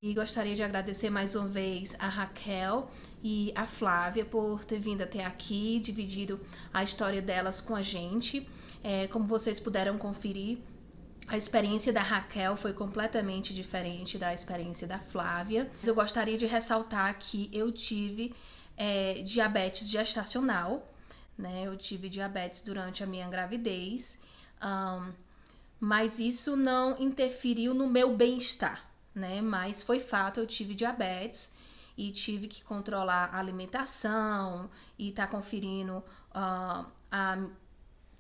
E gostaria de agradecer mais uma vez a Raquel e a Flávia por ter vindo até aqui, dividido a história delas com a gente. Como vocês puderam conferir, a experiência da Raquel foi completamente diferente da experiência da Flávia. Eu gostaria de ressaltar que eu tive diabetes gestacional, né? Eu tive diabetes durante a minha gravidez, mas isso não interferiu no meu bem-estar, né? Mas foi fato, eu tive diabetes e tive que controlar a alimentação e tá conferindo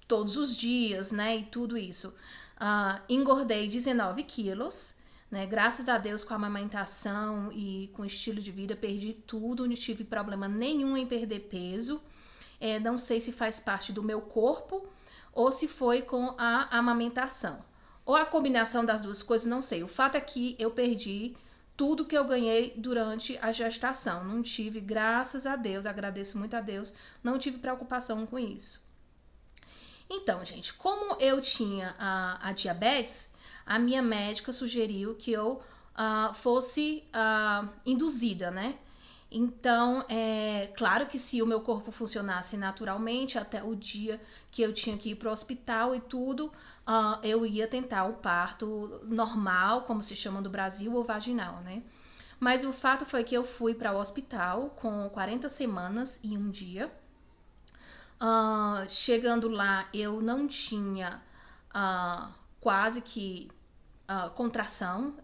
todos os dias, né? E tudo isso. Engordei 19 quilos, né? Graças a Deus, com a amamentação e com o estilo de vida, perdi tudo, não tive problema nenhum em perder peso. Não sei se faz parte do meu corpo ou se foi com a amamentação. Ou a combinação das duas coisas, não sei. O fato é que eu perdi tudo que eu ganhei durante a gestação. Não tive, graças a Deus, agradeço muito a Deus, não tive preocupação com isso. Então, gente, como eu tinha a diabetes, a minha médica sugeriu que eu fosse induzida, né? Então, claro que se o meu corpo funcionasse naturalmente, até o dia que eu tinha que ir para o hospital e tudo, eu ia tentar o parto normal, como se chama no Brasil, ou vaginal, né? Mas o fato foi que eu fui para o hospital com 40 semanas e um dia. Chegando lá, eu não tinha quase que contração.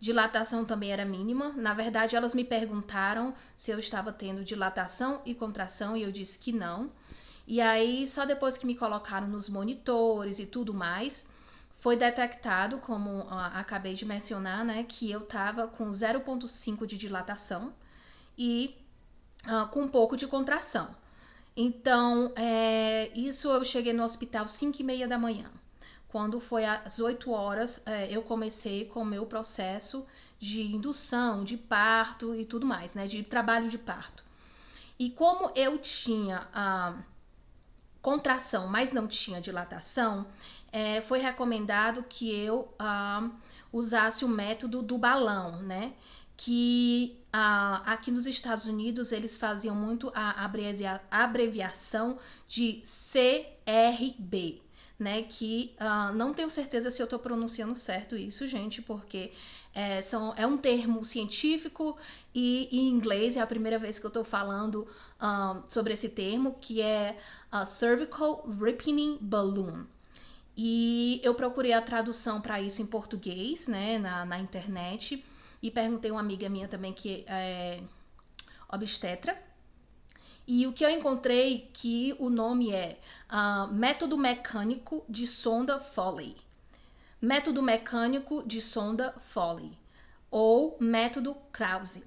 Dilatação também era mínima. Na verdade, elas me perguntaram se eu estava tendo dilatação e contração e eu disse que não. E aí, só depois que me colocaram nos monitores e tudo mais, foi detectado, como acabei de mencionar, né, que eu tava com 0,5 de dilatação e com um pouco de contração. Então, isso eu cheguei no hospital 5h30 da manhã. Quando foi às 8 horas, eu comecei com o meu processo de indução, de parto e tudo mais, né? De trabalho de parto. E como eu tinha contração, mas não tinha dilatação, foi recomendado que eu usasse o método do balão, né? Que aqui nos Estados Unidos eles faziam muito a abreviação de CRB, né? Que não tenho certeza se eu tô pronunciando certo isso, gente, porque é um termo científico e em inglês é a primeira vez que eu tô falando sobre esse termo, que é Cervical Ripening Balloon. E eu procurei a tradução para isso em português, né, na internet, e perguntei a uma amiga minha também que é obstetra. E o que eu encontrei que o nome é método mecânico de sonda Foley. Método mecânico de sonda Foley. Ou método Krause.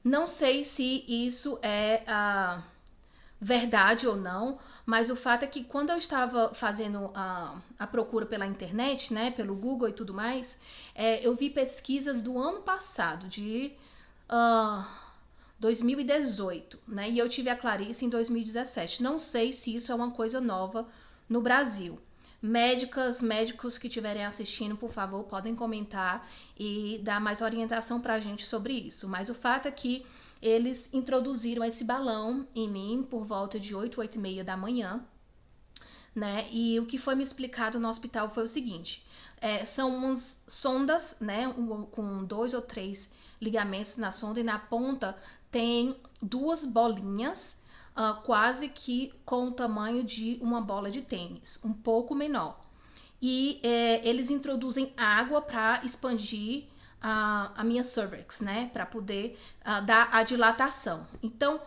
Não sei se isso é verdade ou não, mas o fato é que quando eu estava fazendo a procura pela internet, né, pelo Google e tudo mais, eu vi pesquisas do ano passado, de 2018, né, e eu tive a Clarice em 2017. Não sei se isso é uma coisa nova no Brasil. Médicos que estiverem assistindo, por favor, podem comentar e dar mais orientação pra gente sobre isso. Mas o fato é que eles introduziram esse balão em mim por volta de 8h30 da manhã, né? E o que foi me explicado no hospital foi o seguinte: são umas sondas, né? Com 2 ou 3 ligamentos na sonda, e na ponta tem 2 bolinhas, quase que com o tamanho de uma bola de tênis, um pouco menor. E eles introduzem água para expandir a minha cervix, né? Para poder dar a dilatação. Então,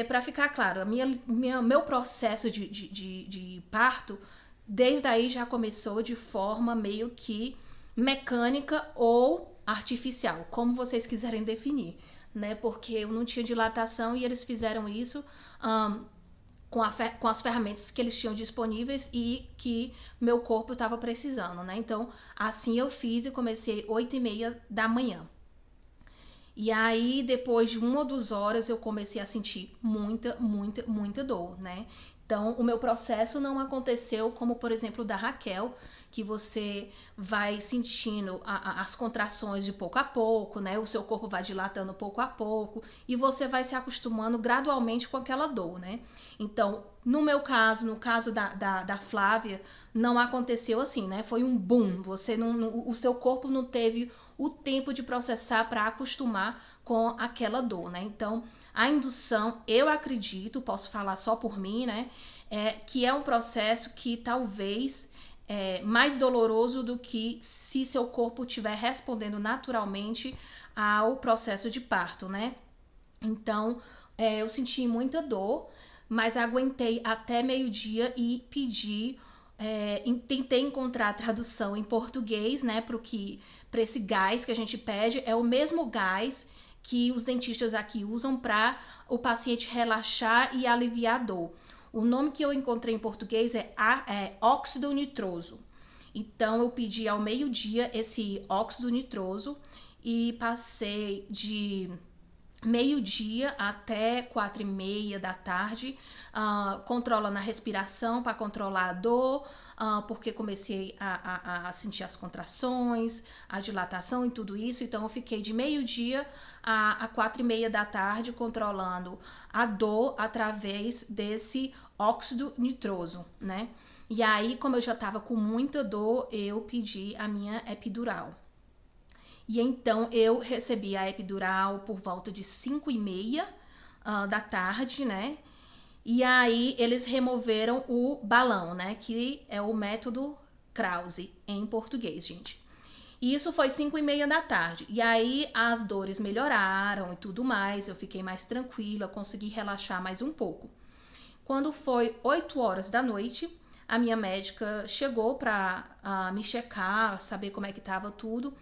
para ficar claro, meu processo de parto, desde aí já começou de forma meio que mecânica ou artificial, como vocês quiserem definir, né? Porque eu não tinha dilatação e eles fizeram isso com as ferramentas que eles tinham disponíveis e que meu corpo estava precisando, né? Então, assim eu fiz e comecei 8h30 da manhã. E aí, depois de 1 ou 2 horas, eu comecei a sentir muita dor, né? Então, o meu processo não aconteceu como, por exemplo, o da Raquel, que você vai sentindo as contrações de pouco a pouco, né? O seu corpo vai dilatando pouco a pouco e você vai se acostumando gradualmente com aquela dor, né? Então, no meu caso, no caso da Flávia, não aconteceu assim, né? Foi um boom. O seu corpo não teve o tempo de processar para acostumar com aquela dor, né? Então, a indução, eu acredito, posso falar só por mim, né? Que é um processo que talvez mais doloroso do que se seu corpo estiver respondendo naturalmente ao processo de parto, né? Então, eu senti muita dor, mas aguentei até meio-dia e pedi, tentei encontrar a tradução em português, né, para esse gás que a gente pede, é o mesmo gás que os dentistas aqui usam para o paciente relaxar e aliviar a dor. O nome que eu encontrei em português é óxido nitroso. Então eu pedi ao meio-dia esse óxido nitroso e passei de meio-dia até 4h30 da tarde, controlando a respiração para controlar a dor, porque comecei a sentir as contrações, a dilatação e tudo isso. Então eu fiquei de meio-dia a 4h30 da tarde controlando a dor através desse óxido nitroso, né? E aí, como eu já estava com muita dor, eu pedi a minha epidural. E então eu recebi a epidural por volta de 5h30 da tarde, né? E aí eles removeram o balão, né? Que é o método Krause em português, gente. E isso foi 5h30 da tarde. E aí as dores melhoraram e tudo mais. Eu fiquei mais tranquila, consegui relaxar mais um pouco. Quando foi 8 horas da noite, a minha médica chegou para me checar, saber como é que tava tudo.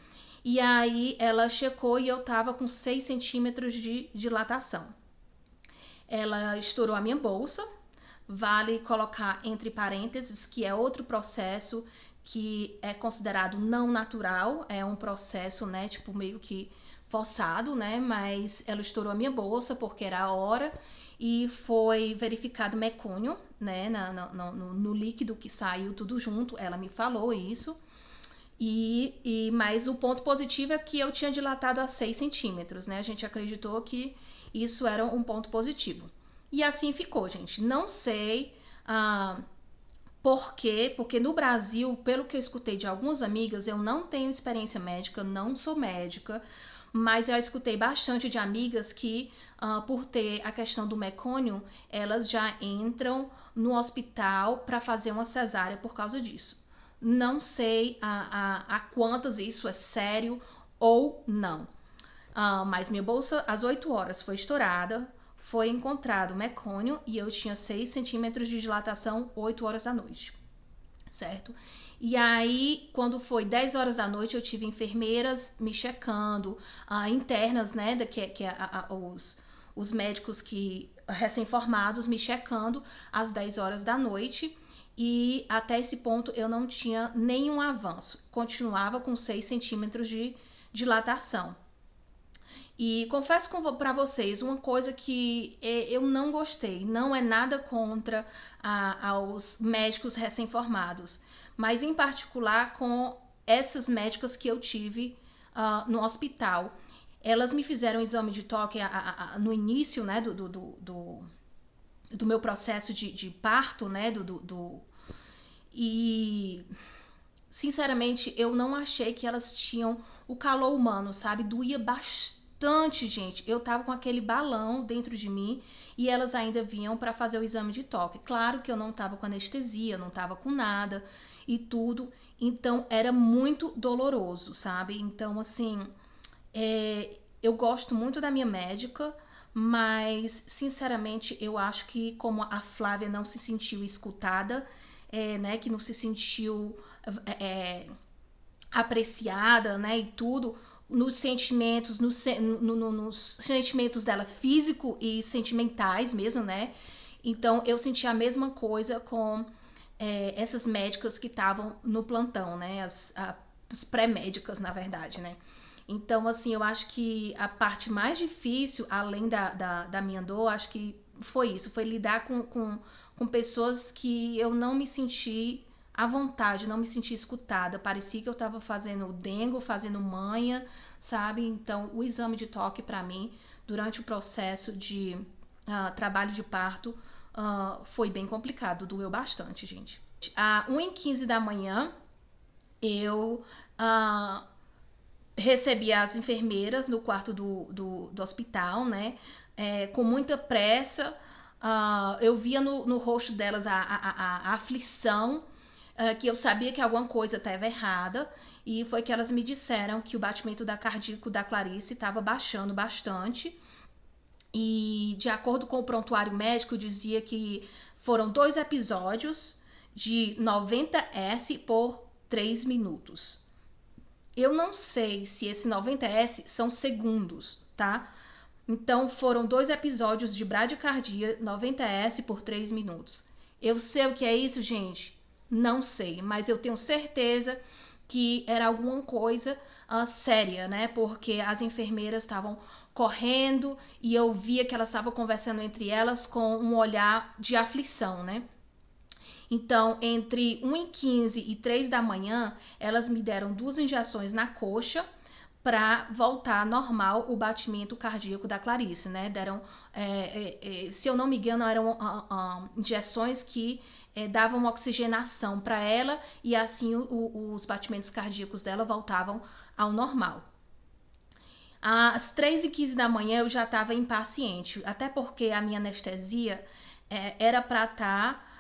E aí ela checou e eu tava com 6 centímetros de dilatação. Ela estourou a minha bolsa. Vale colocar entre parênteses que é outro processo que é considerado não natural. É um processo, né, tipo meio que forçado, né? Mas ela estourou a minha bolsa porque era a hora. E foi verificado mecônio, né, no líquido que saiu tudo junto. Ela me falou isso. Mas o ponto positivo é que eu tinha dilatado a 6 centímetros, né? A gente acreditou que isso era um ponto positivo. E assim ficou, gente. Não sei por quê, porque no Brasil, pelo que eu escutei de algumas amigas, eu não tenho experiência médica, não sou médica, mas eu escutei bastante de amigas que, por ter a questão do mecônio, elas já entram no hospital para fazer uma cesárea por causa disso. Não sei a quantas isso é sério ou não. Mas minha bolsa, às 8 horas, foi estourada, foi encontrado mecônio e eu tinha 6 centímetros de dilatação 8 horas da noite, certo? E aí, quando foi 10 horas da noite, eu tive enfermeiras me checando, internas, né, os médicos que recém-formados me checando às 10 horas da noite. E até esse ponto eu não tinha nenhum avanço, continuava com 6 centímetros de dilatação. E confesso para vocês uma coisa que eu não gostei, não é nada contra aos médicos recém-formados, mas em particular com essas médicas que eu tive no hospital. Elas me fizeram um exame de toque no início, né, do meu processo de parto, né, e sinceramente eu não achei que elas tinham o calor humano, sabe? Doía bastante, gente. Eu tava com aquele balão dentro de mim e elas ainda vinham para fazer o exame de toque. Claro que eu não tava com anestesia, não tava com nada e tudo, então era muito doloroso, sabe? Então, assim, eu gosto muito da minha médica, mas sinceramente eu acho que como a Flávia não se sentiu escutada, né, que não se sentiu apreciada, né, e tudo, nos sentimentos, nos sentimentos dela físico e sentimentais mesmo, né, então eu senti a mesma coisa com essas médicas que estavam no plantão, né, as pré-médicas, na verdade, né. Então, assim, eu acho que a parte mais difícil, além da minha dor, acho que foi isso. Foi lidar com pessoas que eu não me senti à vontade, não me senti escutada. Parecia que eu tava fazendo dengo, fazendo manha, sabe? Então, o exame de toque pra mim, durante o processo de trabalho de parto, foi bem complicado, doeu bastante, gente. 1h15 da manhã, eu recebi as enfermeiras no quarto do hospital, né? Com muita pressa. Eu via no rosto delas a aflição, que eu sabia que alguma coisa estava errada. E foi que elas me disseram que o batimento cardíaco da Clarice estava baixando bastante. E de acordo com o prontuário médico, dizia que foram 2 episódios de 90S por 3 minutos. Eu não sei se esse 90S são segundos, tá? Então foram 2 episódios de bradicardia, 90S por 3 minutos. Eu sei o que é isso, gente? Não sei, mas eu tenho certeza que era alguma coisa séria, né? Porque as enfermeiras estavam correndo e eu via que elas estavam conversando entre elas com um olhar de aflição, né? Então, entre 1h15 e 3 da manhã, elas me deram 2 injeções na coxa para voltar normal o batimento cardíaco da Clarice, né? Deram, se eu não me engano, eram injeções que davam oxigenação para ela e assim os batimentos cardíacos dela voltavam ao normal. Às 3h15 da manhã eu já estava impaciente, até porque a minha anestesia era para estar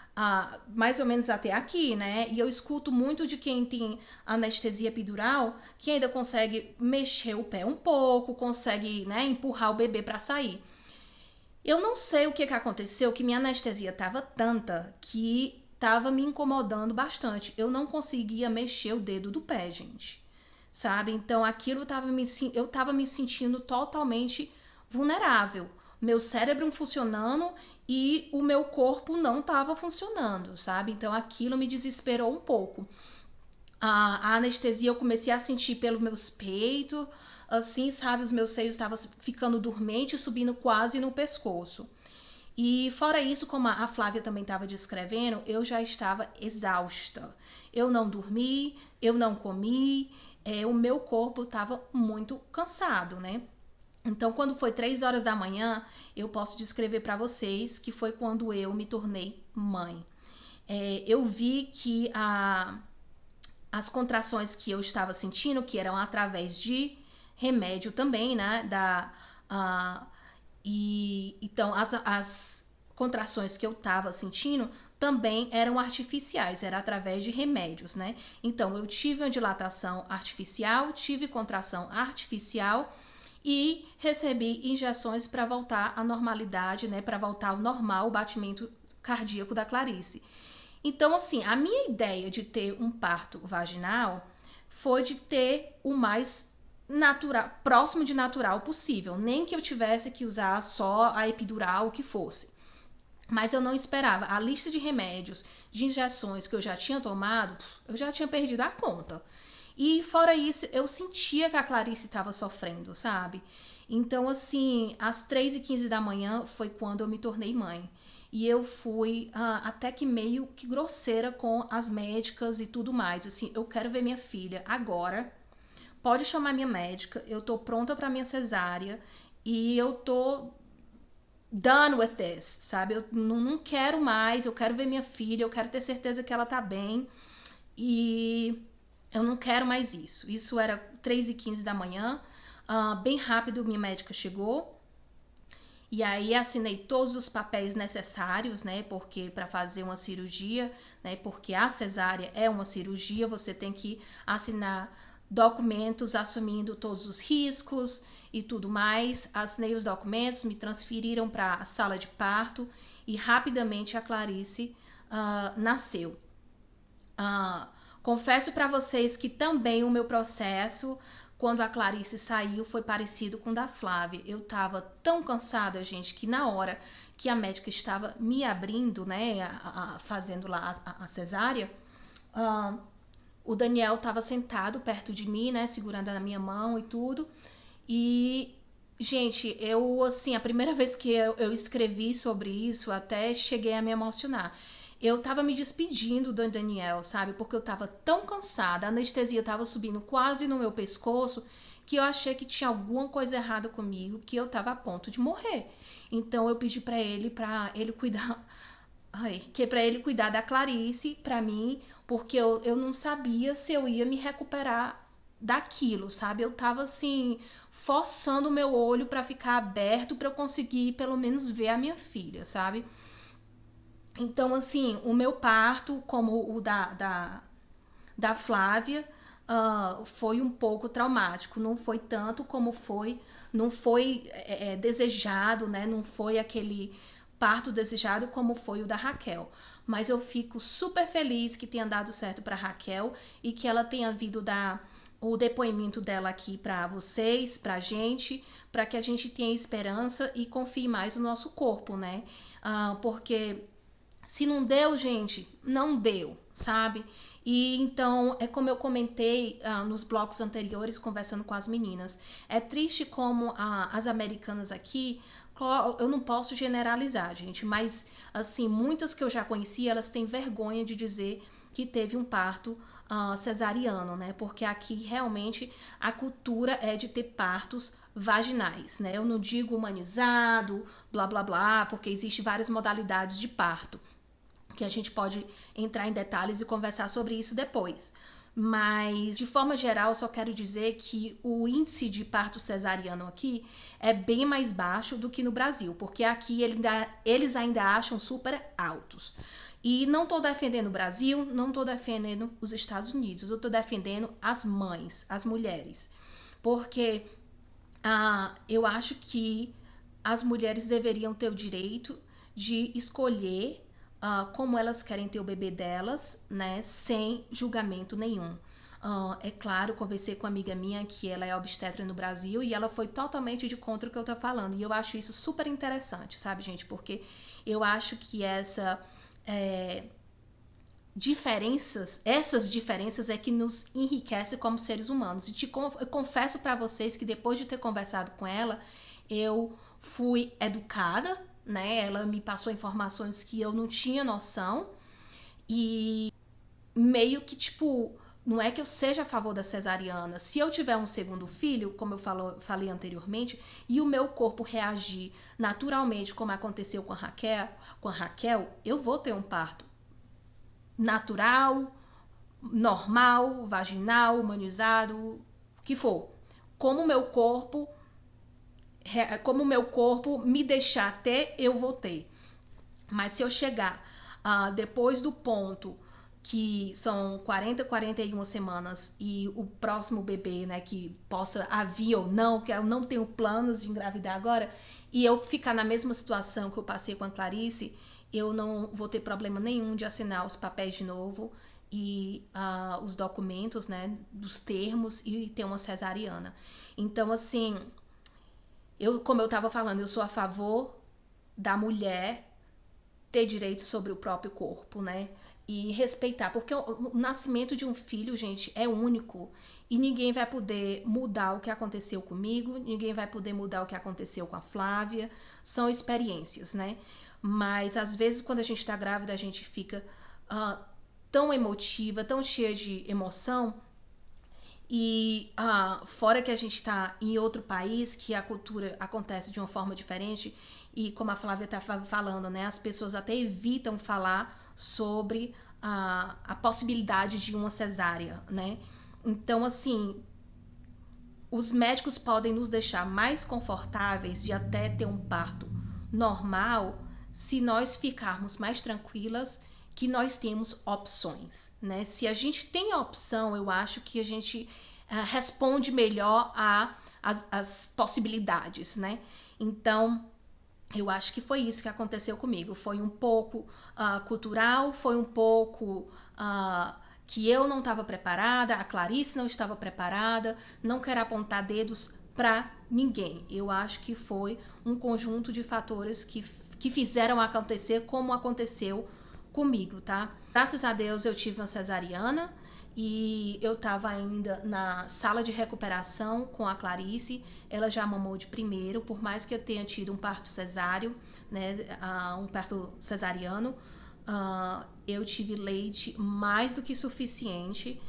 mais ou menos até aqui, né? E eu escuto muito de quem tem anestesia epidural que ainda consegue mexer o pé um pouco, consegue, né, empurrar o bebê para sair. Eu não sei o que aconteceu, que minha anestesia estava tanta que estava me incomodando bastante. Eu não conseguia mexer o dedo do pé, gente. Sabe? Então aquilo eu tava me sentindo totalmente vulnerável. Meu cérebro funcionando e o meu corpo não estava funcionando, sabe? Então aquilo me desesperou um pouco. A anestesia eu comecei a sentir pelos meus peitos, assim, sabe? Os meus seios estavam ficando dormente, subindo quase no pescoço. E fora isso, como a Flávia também estava descrevendo, eu já estava exausta. Eu não dormi, eu não comi, o meu corpo estava muito cansado, né? Então, quando foi 3 horas da manhã, eu posso descrever para vocês que foi quando eu me tornei mãe. Eu vi que as contrações que eu estava sentindo, que eram através de remédio também, né? Então, as contrações que eu estava sentindo também eram artificiais, era através de remédios, né? Então, eu tive uma dilatação artificial, tive contração artificial e recebi injeções para voltar à normalidade, né? Para voltar ao normal o batimento cardíaco da Clarice. Então, assim, a minha ideia de ter um parto vaginal foi de ter o mais natural, próximo de natural possível. Nem que eu tivesse que usar só a epidural, o que fosse. Mas eu não esperava. A lista de remédios, de injeções que eu já tinha tomado, eu já tinha perdido a conta. E fora isso, eu sentia que a Clarice estava sofrendo, sabe? Então, assim, às 3h15 da manhã foi quando eu me tornei mãe. E eu fui até que meio que grosseira com as médicas e tudo mais. Assim, eu quero ver minha filha agora. Pode chamar minha médica. Eu tô pronta pra minha cesárea. E eu tô done with this, sabe? Eu não quero mais. Eu quero ver minha filha. Eu quero ter certeza que ela tá bem. E eu não quero mais isso. Isso era 3h15 da manhã. Bem rápido, minha médica chegou. E aí assinei todos os papéis necessários, né, porque para fazer uma cirurgia, né, porque a cesárea é uma cirurgia, você tem que assinar documentos assumindo todos os riscos e tudo mais. Assinei os documentos, me transferiram para a sala de parto e rapidamente a Clarice nasceu. Confesso para vocês que também o meu processo quando a Clarice saiu foi parecido com o da Flávia. Eu tava tão cansada, gente, que na hora que a médica estava me abrindo, né, fazendo lá a cesárea, o Daniel estava sentado perto de mim, né, segurando na minha mão e tudo. E, gente, eu, assim, a primeira vez que eu escrevi sobre isso, até cheguei a me emocionar. Eu tava me despedindo do Daniel, sabe? Porque eu tava tão cansada, a anestesia tava subindo quase no meu pescoço, que eu achei que tinha alguma coisa errada comigo, que eu tava a ponto de morrer. Então eu pedi pra ele cuidar, ai, que para ele cuidar da Clarice pra mim, porque eu não sabia se eu ia me recuperar daquilo, sabe? Eu tava assim, forçando o meu olho pra ficar aberto pra eu conseguir pelo menos ver a minha filha, sabe? Então, assim, o meu parto, como o da Flávia, foi um pouco traumático. Não foi tanto como foi, não foi desejado, né? Não foi aquele parto desejado como foi o da Raquel. Mas eu fico super feliz que tenha dado certo para Raquel e que ela tenha vindo dar o depoimento dela aqui para vocês, pra gente, para que a gente tenha esperança e confie mais no nosso corpo, né? Porque se não deu, gente, não deu, sabe? E então, é como eu comentei nos blocos anteriores, conversando com as meninas. É triste como as americanas aqui, eu não posso generalizar, gente, mas, assim, muitas que eu já conheci, elas têm vergonha de dizer que teve um parto cesariano, né? Porque aqui realmente a cultura é de ter partos vaginais, né? Eu não digo humanizado, blá blá blá, porque existem várias modalidades de parto que a gente pode entrar em detalhes e conversar sobre isso depois. Mas, de forma geral, só quero dizer que o índice de parto cesariano aqui é bem mais baixo do que no Brasil, porque aqui eles ainda acham super altos. E não tô defendendo o Brasil, não tô defendendo os Estados Unidos, eu tô defendendo as mães, as mulheres. Porque eu acho que as mulheres deveriam ter o direito de escolher como elas querem ter o bebê delas, né, sem julgamento nenhum. É claro, conversei com uma amiga minha que ela é obstetra no Brasil e ela foi totalmente de contra o que eu tô falando. E eu acho isso super interessante, sabe, gente? Porque eu acho que essas diferenças é que nos enriquece como seres humanos. E eu confesso para vocês que depois de ter conversado com ela, eu fui educada, né? Ela me passou informações que eu não tinha noção e meio que, tipo, não é que eu seja a favor da cesariana. Se eu tiver um segundo filho, como eu falei anteriormente, e o meu corpo reagir naturalmente como aconteceu com a Raquel, eu vou ter um parto natural, normal, vaginal, humanizado, o que for. Como o meu corpo me deixar ter, eu vou ter. Mas se eu chegar depois do ponto que são 40, 41 semanas e o próximo bebê, né, que possa vir ou não, que eu não tenho planos de engravidar agora, e eu ficar na mesma situação que eu passei com a Clarice, eu não vou ter problema nenhum de assinar os papéis de novo e os documentos, né, dos termos e ter uma cesariana. Então, assim, como eu estava falando, eu sou a favor da mulher ter direito sobre o próprio corpo, né? E respeitar, porque o nascimento de um filho, gente, é único e ninguém vai poder mudar o que aconteceu comigo, ninguém vai poder mudar o que aconteceu com a Flávia, são experiências, né? Mas às vezes quando a gente tá grávida a gente fica tão emotiva, tão cheia de emoção e fora que a gente tá em outro país, que a cultura acontece de uma forma diferente e como a Flávia tá falando, né, as pessoas até evitam falar sobre a possibilidade de uma cesárea, né? Então, assim, os médicos podem nos deixar mais confortáveis de até ter um parto normal se nós ficarmos mais tranquilas que nós temos opções, né? Se a gente tem a opção, eu acho que a gente responde melhor às possibilidades, né? Então, eu acho que foi isso que aconteceu comigo. Foi um pouco cultural, foi um pouco que eu não estava preparada, a Clarice não estava preparada, não quero apontar dedos para ninguém. Eu acho que foi um conjunto de fatores que fizeram acontecer como aconteceu comigo, tá? Graças a Deus eu tive uma cesariana e eu tava ainda na sala de recuperação com a Clarice. Ela já mamou de primeiro, por mais que eu tenha tido um parto cesáreo, né, um parto cesariano, eu tive leite mais do que suficiente.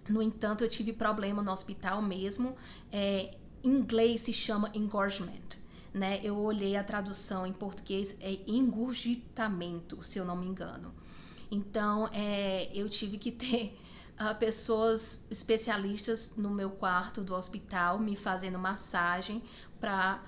No entanto, eu tive problema no hospital mesmo. Em inglês se chama engorgement, né? Eu olhei a tradução em português, é engurgitamento, se eu não me engano. Então, eu tive que ter pessoas especialistas no meu quarto do hospital me fazendo massagem para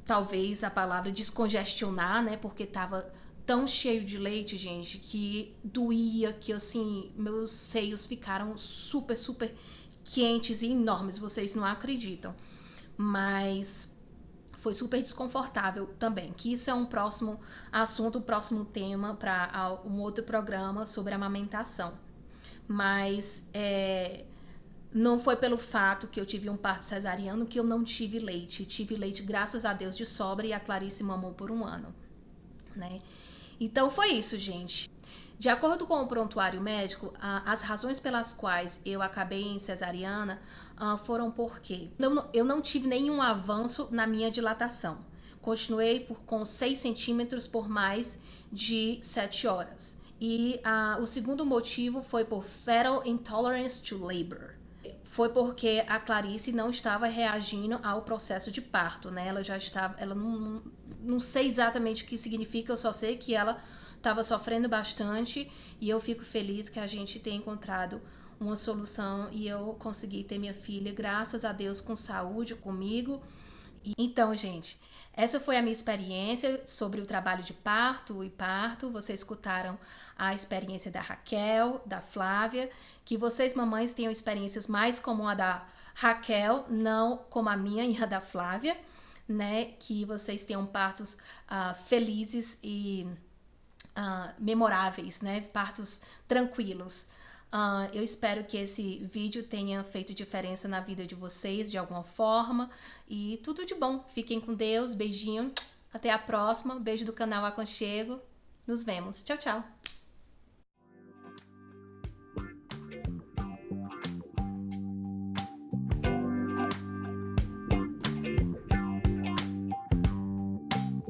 talvez a palavra descongestionar, né? Porque tava tão cheio de leite, gente, que doía, que assim, meus seios ficaram super, super quentes e enormes, vocês não acreditam. Mas foi super desconfortável também, que isso é um próximo assunto, um próximo tema para um outro programa sobre amamentação. Mas não foi pelo fato que eu tive um parto cesariano que eu não tive leite. Tive leite, graças a Deus, de sobra, e a Clarice mamou por 1 ano, né? Então foi isso, gente. De acordo com o prontuário médico, as razões pelas quais eu acabei em cesariana foram porque eu não tive nenhum avanço na minha dilatação. Continuei com 6 centímetros por mais de 7 horas. E o segundo motivo foi por fetal intolerance to labor. Foi porque a Clarice não estava reagindo ao processo de parto, né? Ela já estava, ela não sei exatamente o que significa, eu só sei que ela estava sofrendo bastante e eu fico feliz que a gente tenha encontrado uma solução e eu consegui ter minha filha, graças a Deus, com saúde comigo. Então, gente, essa foi a minha experiência sobre o trabalho de parto e parto. Vocês escutaram a experiência da Raquel, da Flávia. Que vocês, mamães, tenham experiências mais como a da Raquel, não como a minha e a da Flávia, né? Que vocês tenham partos felizes e memoráveis, né? Partos tranquilos. Eu espero que esse vídeo tenha feito diferença na vida de vocês de alguma forma. E tudo de bom. Fiquem com Deus. Beijinho. Até a próxima. Beijo do canal Aconchego. Nos vemos. Tchau, tchau.